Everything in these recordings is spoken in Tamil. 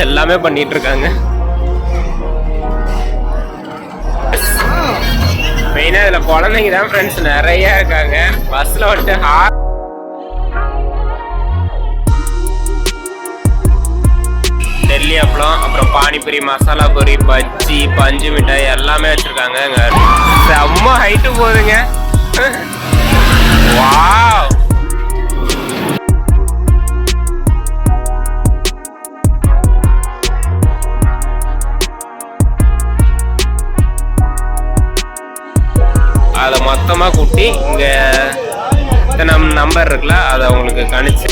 எல்லாமே பண்ணிட்டு இருக்காங்க. மெயினா இதுல குழந்தைங்க தான் ஃப்ரெண்ட்ஸ் நிறைய இருக்காங்க. பஸ்ல வந்துட்டு டெல்லி அப்பளம், அப்புறம் பானிபூரி, மசாலா பூரி, பஜ்ஜி, பஞ்சு மிட்டாய் எல்லாமே வச்சிருக்காங்க. செம்ம ஹைட்டு போகுதுங்க. வாவ், அதை மொத்தமா கூட்டி இங்க நம்பர் இருக்குல்ல அதை உங்களுக்கு கணிச்சு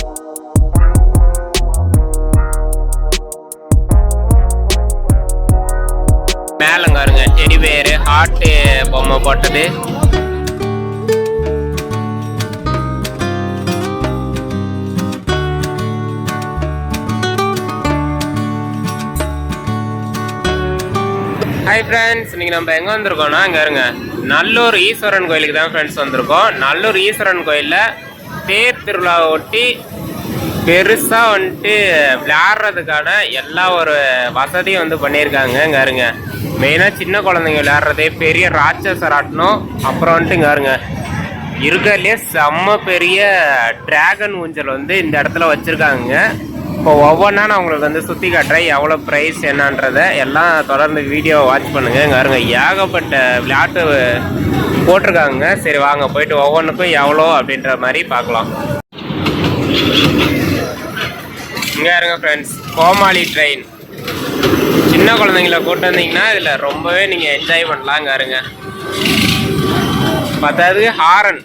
மேலங்க பாருங்க டெடி பேரு ஹார்ட் பொம்மை போட்டது. ஹாய் ஃப்ரெண்ட்ஸ், இன்னைக்கு நம்ம எங்கே வந்திருக்கோம்னா இங்கே இருங்க நல்லூர் ஈஸ்வரன் கோயிலுக்கு தான் ஃப்ரெண்ட்ஸ் வந்திருக்கோம். நல்லூர் ஈஸ்வரன் கோயிலில் தேர் திருவிழாவை ஒட்டி பெருசாக வந்துட்டு விளையாடுறதுக்கான எல்லா ஒரு வசதியும் வந்து பண்ணியிருக்காங்க. இங்கே இருங்க மெயினாக சின்ன குழந்தைங்க விளையாடுறதே பெரிய ராட்சசர் ஆட்டணும். அப்புறம் வந்துட்டு இங்கே இருங்க இருக்கிறதுலே செம்ம பெரிய டிராகன் ஊஞ்சல் வந்து இந்த இடத்துல வச்சுருக்காங்க. இப்போ ஒவ்வொன்றா நான் உங்களுக்கு வந்து சுற்றி காட்டுறேன், எவ்வளோ ப்ரைஸ் என்னன்றதை எல்லாம் தொடர்ந்து வீடியோவை வாட்ச் பண்ணுங்கள். இங்கே இருங்க ஏகப்பட்ட விளையாட்டு போட்டிருக்காங்க. சரி வாங்க போயிட்டு ஒவ்வொன்றுக்கும் எவ்வளோ அப்படின்ற மாதிரி பார்க்கலாம். இங்கே இருங்க ஃப்ரெண்ட்ஸ் கோமாளி ட்ரெயின். சின்ன குழந்தைங்கள கூட்டு வந்தீங்கன்னா இதில் ரொம்பவே நீங்கள் என்ஜாய் பண்ணலாம். இங்கே இருங்க பத்தாவது ஹாரன்.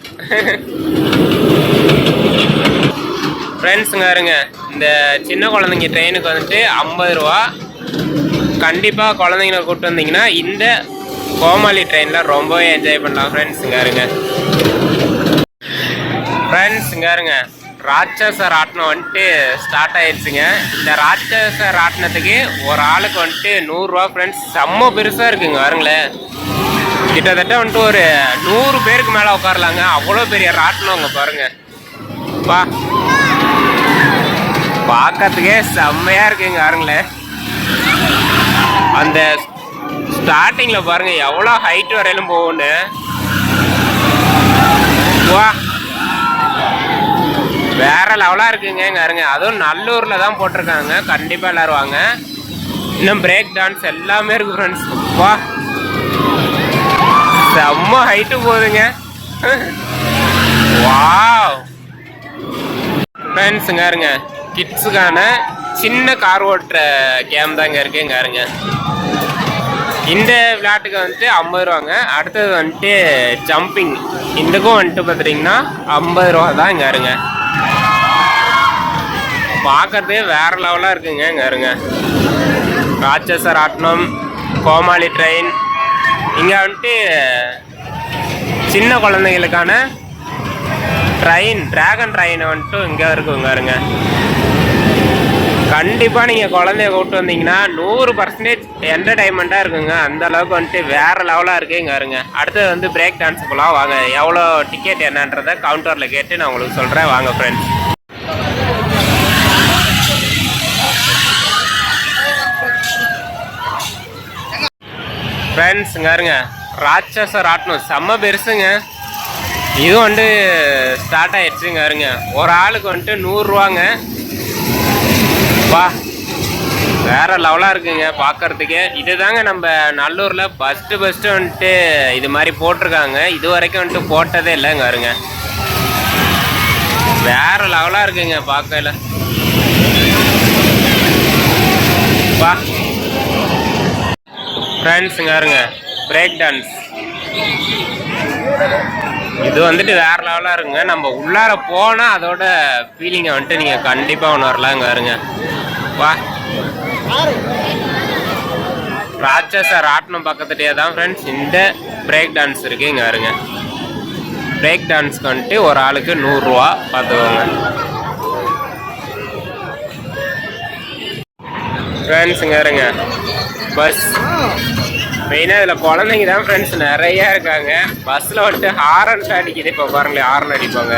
ஃப்ரெண்ட்ஸுங்க இருங்க இந்த சின்ன குழந்தைங்க ட்ரெயினுக்கு வந்துட்டு 50 ரூபா. கண்டிப்பாக குழந்தைங்கள கூப்பிட்டு வந்தீங்கன்னா இந்த கோமாளி ட்ரெயினில் ரொம்பவே என்ஜாய் பண்ணலாம். ஃப்ரெண்ட்ஸுங்க இருங்க இருங்க ராட்சச ராட்டினம் வந்துட்டு ஸ்டார்ட் ஆயிடுச்சுங்க. இந்த ராட்சச ராட்டினத்துக்கு ஒரு ஆளுக்கு வந்துட்டு 100 ரூபா. ஃப்ரெண்ட்ஸ் செம்ம பெருசாக இருக்குங்க பாருங்களேன். கிட்டத்தட்ட வந்துட்டு ஒரு 100 பேருக்கு மேலே உட்காரலாங்க. அவ்வளோ பெரிய ராட்டினம் அங்கே பாருங்க. வா பார்க்கறதுக்கே செம்மையா இருக்குங்க பாருங்களேன். அந்த ஸ்டார்டிங்ல பாருங்க எவ்வளோ ஹைட் வரையிலும் போகும்னு. வா வேற லெவலா இருக்குங்க பாருங்க. அதுவும் நல்லூர்ல தான் போட்டிருக்காங்க. கண்டிப்பா எல்லாரும் வாங்க. இன்னும் பிரேக் டான்ஸ் எல்லாமே இருக்கு ஃப்ரெண்ட்ஸ். வா செம்ம ஹைட்டு போகுதுங்க. வாவ் ஃப்ரெண்ட்ஸுங்க இருங்க கிட்ஸுக்கான சின்ன கார் ஓட்டுற கேம் தாங்க இருக்கு. இங்கே இருங்க இந்த விளையாட்டுக்கு வந்துட்டு 50 ரூபாங்க. அடுத்தது வந்துட்டு ஜம்பிங், இதுக்கும் வந்துட்டு பார்த்துட்டிங்கன்னா 50 ரூபா தான். இங்கே இருங்க பார்க்கறதே வேற லெவலாக இருக்குங்க. இங்கே இருங்க ராட்சச ராட்டினம், கோமாளி ட்ரெயின். இங்கே வந்துட்டு சின்ன குழந்தைங்களுக்கான ட்ரெயின், டிராகன் ட்ரெயின் வந்துட்டு இங்கே இருக்குங்க இருங்க. கண்டிப்பாக நீங்கள் குழந்தைய கூப்பிட்டு வந்தீங்கன்னா 100% என்டர்டைன்மெண்ட்டாக இருக்குங்க. அந்த அளவுக்கு வந்துட்டு வேறு லெவலாக இருக்குங்க இருங்க. அடுத்தது வந்து பிரேக் டான்ஸ் போகலாம் வாங்க. எவ்வளோ டிக்கெட் என்னன்றதை கவுண்டரில் கேட்டு நான் உங்களுக்கு சொல்கிறேன் வாங்க ஃப்ரெண்ட்ஸ். ஃப்ரெண்ட்ஸுங்க இருங்க ராட்சச ராட்டினம் செம்ம பெருசுங்க. இதுவும் வந்துட்டு ஸ்டார்ட் ஆயிடுச்சுங்க இருங்க. ஒரு ஆளுக்கு வந்துட்டு 100 ரூபாங்க. வா வேற லெவலாக இருக்குங்க பார்க்கறதுக்கு. இது தாங்க நம்ம நல்லூரில் ஃபஸ்ட்டு வந்துட்டு இது மாதிரி போட்டிருக்காங்க. இது வரைக்கும் வந்துட்டு போட்டதே இல்லைங்க இருங்க. வேற லெவலாக இருக்குங்க பார்க்கல. வா ஃப்ரெண்ட்ஸுங்க இருங்க பிரேக் டான்ஸ். இது வந்துட்டு வேற லெவலாக இருக்குங்க. நம்ம உள்ளார போனால் அதோட ஃபீலிங்கை வந்துட்டு நீங்கள் கண்டிப்பாக உணரலாங்க இருங்க. வா ராட்சச ராட்டினம் பக்கத்துலேயே தான் ஃப்ரெண்ட்ஸ் இந்த பிரேக் டான்ஸ் இருக்குது. இங்கே இருங்க பிரேக் டான்ஸ்க்கு வந்துட்டு ஒரு ஆளுக்கு 100 ரூபா பார்த்துக்கோங்க ஃப்ரெண்ட்ஸ். இங்கே இருங்க பஸ். மெயினாக இதில் குழந்தைங்க தான் ஃப்ரெண்ட்ஸ் நிறையா இருக்காங்க. பஸ்ஸில் வந்துட்டு ஹாரன் அடிக்குது. இப்போ பாருங்களேன் ஹாரன் அடிப்பாங்க.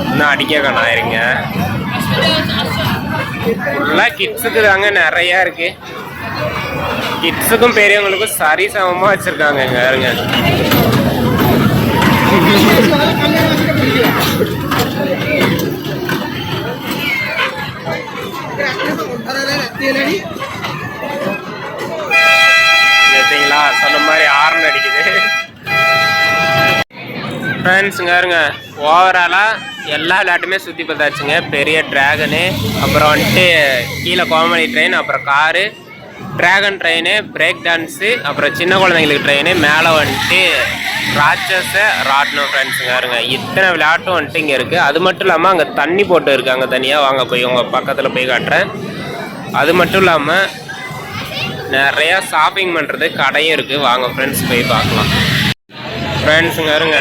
இன்னும் அடிக்க காணாயிருங்க. ஃபுல்லாக கிட்ஸுக்கு தாங்க நிறையா இருக்கு. கிட்ஸுக்கும் பெரியவங்களுக்கும் சரி சமமாக வச்சுருக்காங்க. இங்கே பாருங்க. பார்த்தீங்களா, சொன்ன மாதிரி ஹார்ன் அடிக்குது. ஃப்ரெண்ட்ஸுங்க பாருங்க, ஓவராலாக எல்லா விளையாட்டுமே சுற்றி பார்த்தாச்சுங்க. பெரிய ட்ராகனு, அப்புறம் வந்துட்டு கீழே காமெடி ட்ரெயின், அப்புறம் car, dragon train, break dance, அப்புறம் சின்ன குழந்தைங்களுக்கு ட்ரெயின், மேலே வந்துட்டு ராட்சஸ ராட்னம். ஃப்ரெண்ட்ஸுங்க பாருங்க, இத்தனை விளையாட்டும் வந்துட்டு இங்கே இருக்குது. அது மட்டும் இல்லாமல் அங்கே தண்ணி போட்டு இருக்காங்க தனியாக. வாங்க போய் உங்கள் பக்கத்தில் போய் காட்டுறேன். அது மட்டும் இல்லாமல் நிறையா ஷாப்பிங் பண்ணுறது கடையும் இருக்குது. வாங்க ஃப்ரெண்ட்ஸ் போய் பார்க்கலாம். ஃப்ரெண்ட்ஸுங்க பாருங்க,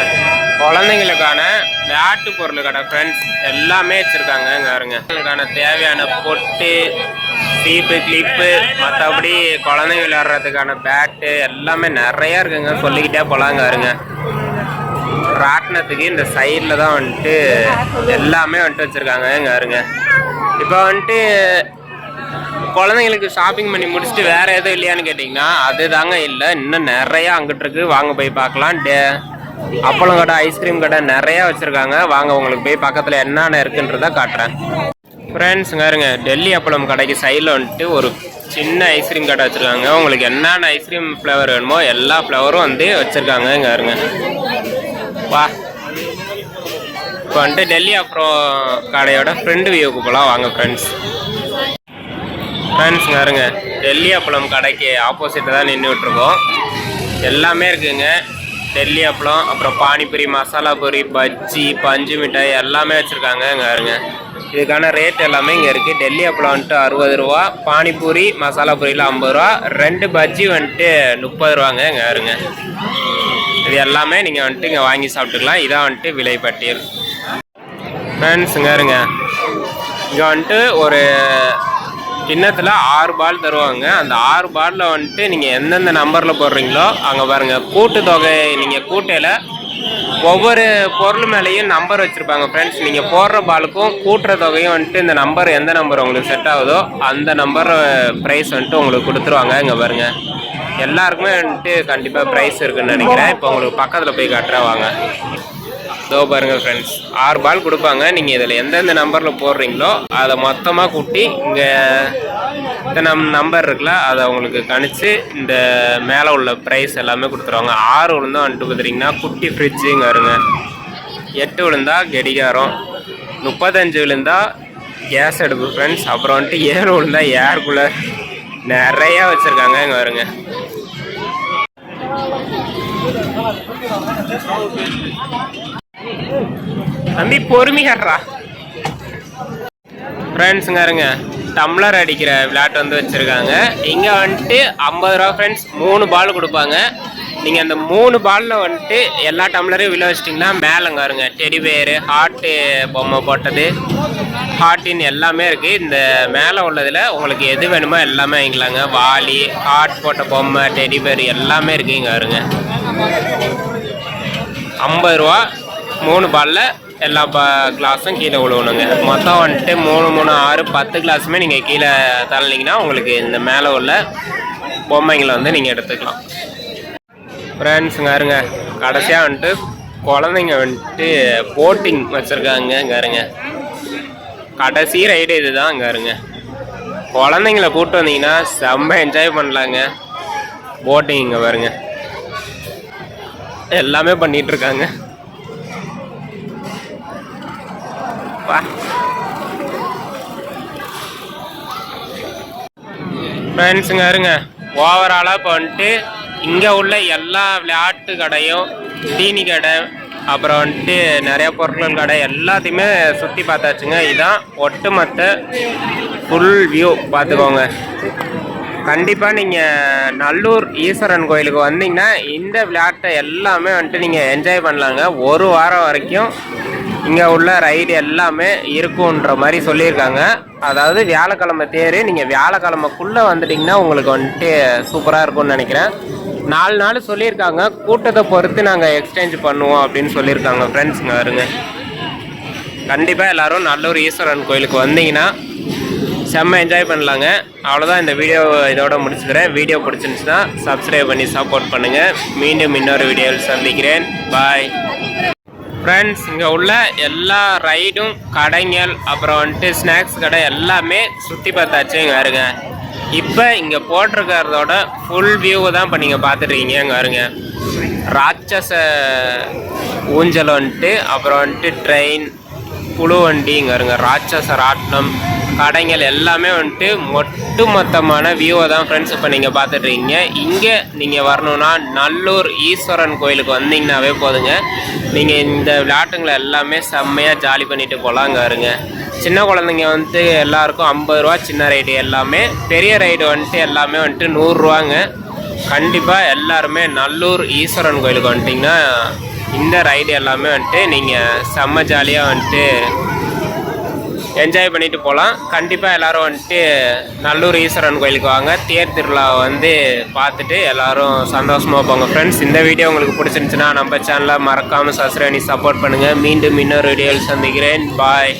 குழந்தைங்களுக்கான விளையாட்டு பொருள் கடை ஃப்ரெண்ட்ஸ் எல்லாமே வச்சுருக்காங்க. இங்கே பாருங்க, அதுக்கான தேவையான பொட்டு, சீப்பு, கிளிப்பு, மற்றபடி குழந்தைங்க விளையாடுறதுக்கான பேட்டு எல்லாமே நிறையா இருக்குங்க. சொல்லிக்கிட்டே போகலாங்க. பாருங்க, ராட்டினத்துக்கு இந்த சைடில் தான் வந்துட்டு எல்லாமே வந்துட்டு வச்சுருக்காங்க. இங்கே பாருங்க, இப்போ வந்துட்டு குழந்தைங்களுக்கு ஷாப்பிங் பண்ணி முடிச்சுட்டு வேறு எதுவும் இல்லையான்னு கேட்டிங்கன்னா அது தாங்க இல்லை, இன்னும் நிறையா அங்கிட்டு இருக்குது. வாங்க போய் பார்க்கலாம். அப்பளம் கடை, ஐஸ்கிரீம் கடை நிறையா வச்சுருக்காங்க. வாங்க உங்களுக்கு போய் பக்கத்தில் என்னென்ன இருக்குன்றதை காட்டுறேன். ஃப்ரெண்ட்ஸுங்க இருங்க, டெல்லி அப்பளம் கடைக்கு சைடில் வந்துட்டு ஒரு சின்ன ஐஸ்கிரீம் கடை வச்சுருக்காங்க. உங்களுக்கு என்னென்ன ஐஸ்கிரீம் ஃப்ளேவர் வேணுமோ எல்லா ஃப்ளவரும் வந்து வச்சுருக்காங்க. இங்கே இருங்க, வா இப்போ வந்துட்டு டெல்லி அப்புறம் கடையோட ஃப்ரெண்டு வியூக்கு போகலாம். வாங்க ஃப்ரெண்ட்ஸ். ஃப்ரெண்ட்ஸுங்க இருங்க, டெல்லி அப்பளம் கடைக்கு ஆப்போசிட்டில் தான் நின்றுட்டுருக்கோம். எல்லாமே இருக்குதுங்க. டெல்லி அப்பளம், அப்புறம் பானிபூரி, மசாலா பூரி, பஜ்ஜி, பஞ்சு மிட்டாய் எல்லாமே வச்சுருக்காங்க. இங்கே இருங்க, இதுக்கான ரேட் எல்லாமே இங்கே இருக்குது. டெல்லி அப்பளம் வந்துட்டு 60 ரூபா, பானிபூரி மசாலா பூரியில் 50 ரூபா, 2 பஜ்ஜி வந்துட்டு 30 ரூபாங்க. இங்கே இருங்க, இது எல்லாமே நீங்கள் வந்துட்டு இங்கே வாங்கி சாப்பிட்டுக்கலாம். இதான் வந்துட்டு விலைப்பட்டியல். ஃப்ரெண்ட்ஸுங்க இருங்க, இங்கே வந்துட்டு ஒரு கிண்ணத்தில் 6 பால் தருவாங்க. அந்த 6 பாலில் வந்துட்டு நீங்கள் எந்தெந்த நம்பரில் போடுறீங்களோ அங்கே பாருங்கள் கூட்டுத்தொகை. நீங்கள் கூட்டையில் ஒவ்வொரு பொருள் மேலேயும் நம்பர் வச்சுருப்பாங்க ஃப்ரெண்ட்ஸ். நீங்கள் போடுற பாலுக்கும் கூட்டுற தொகையும் வந்துட்டு இந்த நம்பர் எந்த நம்பர் உங்களுக்கு செட் ஆகுதோ அந்த நம்பர் ப்ரைஸ் வந்துட்டு உங்களுக்கு கொடுத்துருவாங்க. இங்கே பாருங்கள், எல்லாருக்குமே வந்துட்டு கண்டிப்பாக ப்ரைஸ் இருக்குதுன்னு நினைக்கிறேன். இப்போ உங்களுக்கு பக்கத்தில் போய் காட்டுறேன் வாங்க. இதோ பாருங்கள் ஃப்ரெண்ட்ஸ், 6 பால் கொடுப்பாங்க. நீங்கள் இதில் எந்தெந்த நம்பரில் போடுறீங்களோ அதை மொத்தமாக கூட்டி இங்கே இத்தனை நம்பர் இருக்குல்ல அதை உங்களுக்கு கணிச்சு இந்த மேலே உள்ள ப்ரைஸ் எல்லாமே கொடுத்துருவாங்க. 6 விழுந்தா வந்துட்டு பார்த்துட்டிங்கன்னா குட்டி ஃப்ரிட்ஜுங்க வருங்க, 8 விழுந்தா கடிகாரம், 35 விழுந்தா கேஸ் அடுப்பு ஃப்ரெண்ட்ஸ், அப்புறம் வந்துட்டு 7 விழுந்தா ஏர் கூலர் நிறையா வச்சுருக்காங்க. இங்கே வருங்க. தம்பி பொறுமையாடுறா. ஃப்ரெண்ட்ஸுங்க இருங்க, டம்ளர் அடிக்கிற விளையாட்டு வந்து வச்சுருக்காங்க. இங்கே வந்துட்டு 50 ரூபா ஃப்ரெண்ட்ஸ். 3 பால் கொடுப்பாங்க. நீங்கள் அந்த 3 பாலில் வந்துட்டு எல்லா டம்ளரையும் விழ வச்சிட்டிங்கன்னா மேலேங்க வருங்க டெடி பேரு, ஹார்ட்டு பொம்மை போட்டது, ஹார்ட்டின் எல்லாமே இருக்குது. இந்த மேலே உள்ளதில் உங்களுக்கு எது வேணுமோ எல்லாமே வாங்கிக்கலாங்க. வாலி, ஹார்ட் போட்ட பொம்மை, டெடி பேர் எல்லாமே இருக்குது. இங்கே வருங்க, 50 ரூபா. 3 பாலில் எல்லா கிளாஸும் கீழே விழுவணுங்க. மொத்தம் வந்துட்டு 3 3 6 10 கிளாஸுமே நீங்கள் கீழே தள்ளினீங்கன்னா உங்களுக்கு இந்த மேலே உள்ள பொம்மைங்களை வந்து நீங்கள் எடுத்துக்கலாம். ஃப்ரெண்ட்ஸுங்க இருங்க, கடைசியாக வந்துட்டு குழந்தைங்க வந்துட்டு போட்டிங் வச்சுருக்காங்க. இங்கே இருங்க, கடைசி ரைடு இது தான். இங்கே இருங்க, குழந்தைங்கள கூப்பிட்டு வந்தீங்கன்னா செம்ம என்ஜாய் பண்ணலாங்க. போட்டிங் இங்கே பாருங்க, எல்லாமே பண்ணிகிட்ருக்காங்க. ஃப்ரெண்ட்ஸுங்க இருங்க, ஓவராலாக இப்போ வந்துட்டு இங்கே உள்ள எல்லா விளையாட்டு கடையும், தீனி கடை, அப்புறம் வந்துட்டு நிறையா பொருட்கள் கடை எல்லாத்தையுமே சுற்றி பார்த்தாச்சுங்க. இதுதான் ஒட்டுமொத்த ஃபுல் வியூ. பார்த்துக்கோங்க. கண்டிப்பாக நீங்கள் நல்லூர் ஈஸ்வரன் கோயிலுக்கு வந்தீங்கன்னா இந்த விளையாட்டை எல்லாமே வந்துட்டு நீங்கள் என்ஜாய் பண்ணலாங்க. ஒரு வாரம் வரைக்கும் இங்கே உள்ள ரைடு எல்லாமே இருக்குன்ற மாதிரி சொல்லியிருக்காங்க. அதாவது வியாழக்கிழமை தேர், நீங்கள் வியாழக்கிழமைக்குள்ளே வந்துட்டிங்கன்னா உங்களுக்கு வந்துட்டு சூப்பராக இருக்கும்னு நினைக்கிறேன். 4 நாள் சொல்லியிருக்காங்க. கூட்டத்தை பொறுத்து நாங்கள் எக்ஸ்சேஞ்ச் பண்ணுவோம் அப்படின்னு சொல்லியிருக்காங்க. ஃப்ரெண்ட்ஸுங்க வருங்க, கண்டிப்பாக எல்லோரும் நல்லூர் ஈஸ்வரன் கோயிலுக்கு வந்தீங்கன்னா செம்ம என்ஜாய் பண்ணலாங்க. அவ்வளோதான், இந்த வீடியோ இதோட முடிச்சுக்கிறேன். வீடியோ பிடிச்சிருந்துச்சுன்னா சப்ஸ்கிரைப் பண்ணி சப்போர்ட் பண்ணுங்கள். மீண்டும் இன்னொரு வீடியோவில் சந்திக்கிறேன். Bye friends. இங்கே உள்ள எல்லா ரைடும் கடைகள் அப்புறம் வந்துட்டு ஸ்நாக்ஸ் கடை எல்லாமே சுற்றி பார்த்தாச்சு. இங்கே வருங்க. இப்போ இங்கே போட்டிருக்கிறதோட ஃபுல் வியூவை தான் இப்போ நீங்கள் பார்த்துட்ருக்கீங்க. இங்கே வருங்க, ராட்சச ஊஞ்சல் வந்துட்டு அப்புறம் வந்துட்டு ட்ரெயின் புழு வண்டி. இங்கே வருங்க, ராட்சச ராட்டினம் கடைகள் எல்லாமே வந்துட்டு மொத்தமான வியூவை தான் ஃப்ரெண்ட்ஸ் இப்போ நீங்கள் பார்த்துட்ருக்கீங்க. இங்கே நீங்கள் வரணுன்னா நல்லூர் ஈஸ்வரன் கோயிலுக்கு வந்தீங்கன்னாவே போதுங்க. நீங்கள் இந்த விளையாட்டுங்களை எல்லாமே செம்மையாக ஜாலி பண்ணிட்டு போகலாம். அங்கே வருங்க, சின்ன குழந்தைங்க வந்துட்டு எல்லாருக்கும் 50 ரூபா சின்ன ரைடு எல்லாமே, பெரிய ரைடு வந்துட்டு எல்லாமே வந்துட்டு 100 ரூபாங்க. கண்டிப்பாக எல்லாருமே நல்லூர் ஈஸ்வரன் கோயிலுக்கு வந்துட்டிங்கன்னா இந்த ரைடு எல்லாமே வந்துட்டு நீங்கள் செம்ம ஜாலியாக வந்துட்டு என்ஜாய் பண்ணிட்டு போகலாம். கண்டிப்பாக எல்லோரும் வந்துட்டு நல்லூர் ஈஸ்வரன் கோயிலுக்கு வாங்க. தேர் திருவிழாவை வந்து பார்த்துட்டு எல்லோரும் சந்தோஷமாக போங்க ஃப்ரெண்ட்ஸ். இந்த வீடியோ உங்களுக்கு பிடிச்சிருந்துச்சுன்னா நம்ம சேனலை மறக்காமல் சப்ஸ்கிரைப் பண்ணி சப்போர்ட் பண்ணுங்கள். மீண்டும் இன்னொரு வீடியோவில் சந்திக்கிறேன். பாய்.